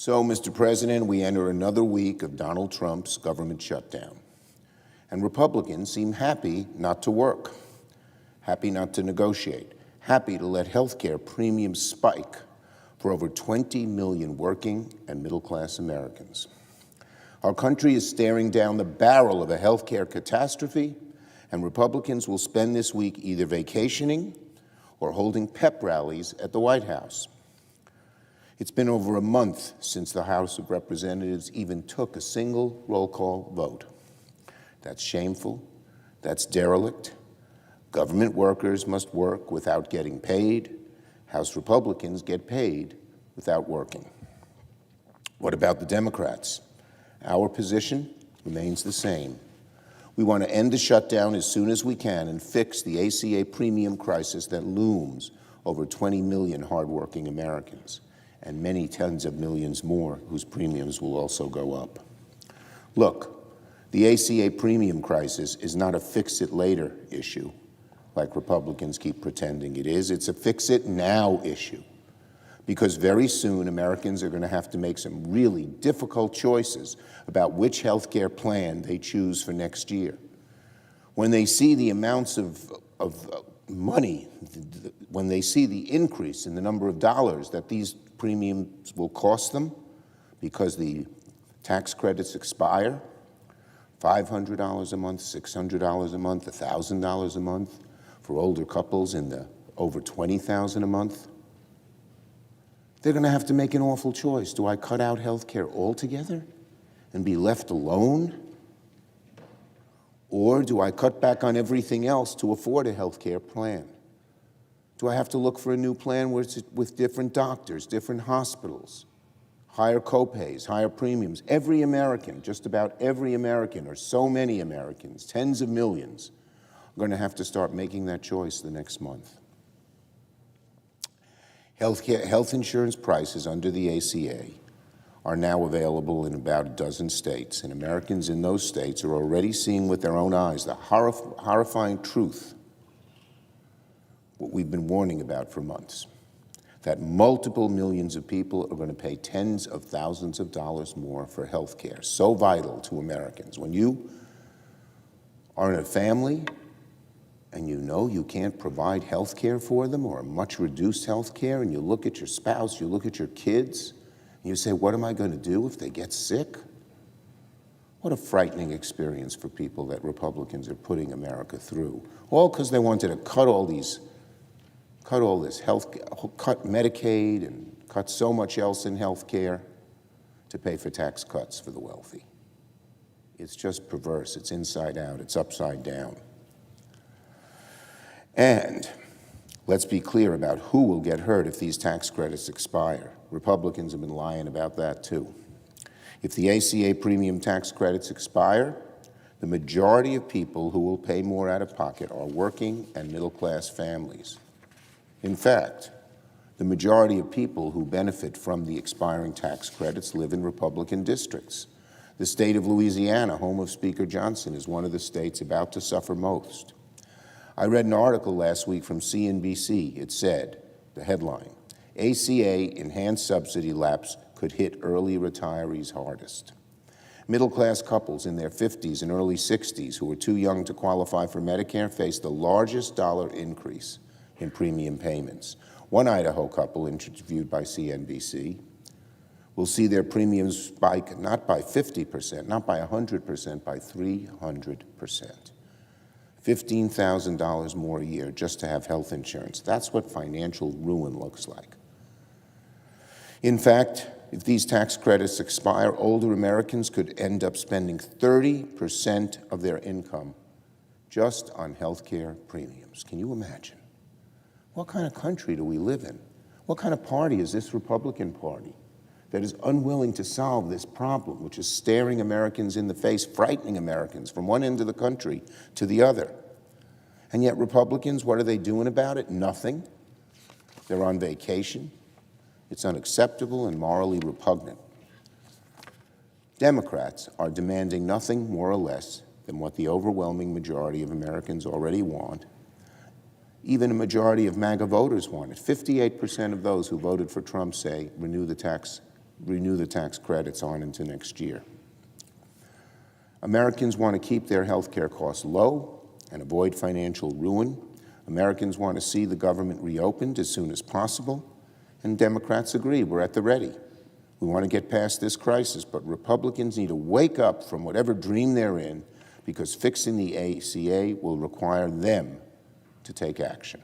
So, Mr. President, we enter another week of Donald Trump's government shutdown. And Republicans seem happy not to work, happy not to negotiate, happy to let health care premiums spike for over 20 million working and middle-class Americans. Our country is staring down the barrel of a health care catastrophe, and Republicans will spend this week either vacationing or holding pep rallies at the White House. It's been over a month since the House of Representatives even took a single roll call vote. That's shameful. That's derelict. Government workers must work without getting paid. House Republicans get paid without working. What about the Democrats? Our position remains the same. We want to end the shutdown as soon as we can and fix the ACA premium crisis that looms over 20 million hardworking Americans, and many tens of millions more whose premiums will also go up. Look, the ACA premium crisis is not a fix-it-later issue, like Republicans keep pretending it is. It's a fix-it-now issue, because very soon Americans are going to have to make some really difficult choices about which health care plan they choose for next year. When they see the amounts of money, when they see the increase in the number of dollars that these premiums will cost them because the tax credits expire, $500 a month, $600 a month, $1,000 a month for older couples in the over $20,000 a month, they're going to have to make an awful choice. Do I cut out health care altogether and be left alone? Or do I cut back on everything else to afford a health care plan? Do I have to look for a new plan with different doctors, different hospitals, higher copays, higher premiums? Every American, just about every American, or so many Americans, tens of millions, are going to have to start making that choice the next month. Health insurance prices under the ACA are now available in about a dozen states, and Americans in those states are already seeing with their own eyes the horrifying truth, what we've been warning about for months, that multiple millions of people are going to pay tens of thousands of dollars more for health care, so vital to Americans. When you are in a family and you know you can't provide health care for them, or a much reduced health care, and you look at your spouse, you look at your kids, and you say, what am I going to do if they get sick? What a frightening experience for people that Republicans are putting America through, all because they wanted to cut all this health, cut Medicaid and cut so much else in health care to pay for tax cuts for the wealthy. It's just perverse. It's inside out. It's upside down. And let's be clear about who will get hurt if these tax credits expire. Republicans have been lying about that too. If the ACA premium tax credits expire, the majority of people who will pay more out of pocket are working and middle-class families. In fact, the majority of people who benefit from the expiring tax credits live in Republican districts. The state of Louisiana, home of Speaker Johnson, is one of the states about to suffer most. I read an article last week from CNBC. It said, the headline, ACA enhanced subsidy lapse could hit early retirees hardest. Middle-class couples in their 50s and early 60s who are too young to qualify for Medicare face the largest dollar increase in premium payments. One Idaho couple interviewed by CNBC will see their premiums spike not by 50%, not by 100%, by 300%. $15,000 more a year just to have health insurance. That's what financial ruin looks like. In fact, if these tax credits expire, older Americans could end up spending 30% of their income just on health care premiums. Can you imagine? What kind of country do we live in? What kind of party is this Republican Party that is unwilling to solve this problem, which is staring Americans in the face, frightening Americans from one end of the country to the other? And yet Republicans, what are they doing about it? Nothing. They're on vacation. It's unacceptable and morally repugnant. Democrats are demanding nothing more or less than what the overwhelming majority of Americans already want. Even a majority of MAGA voters want it. 58% of those who voted for Trump say renew the tax renew the tax credits on into next year. Americans want to keep their health care costs low and avoid financial ruin. Americans want to see the government reopened as soon as possible, and Democrats agree we're at the ready. We want to get past this crisis, but Republicans need to wake up from whatever dream they're in, because fixing the ACA will require them to take action.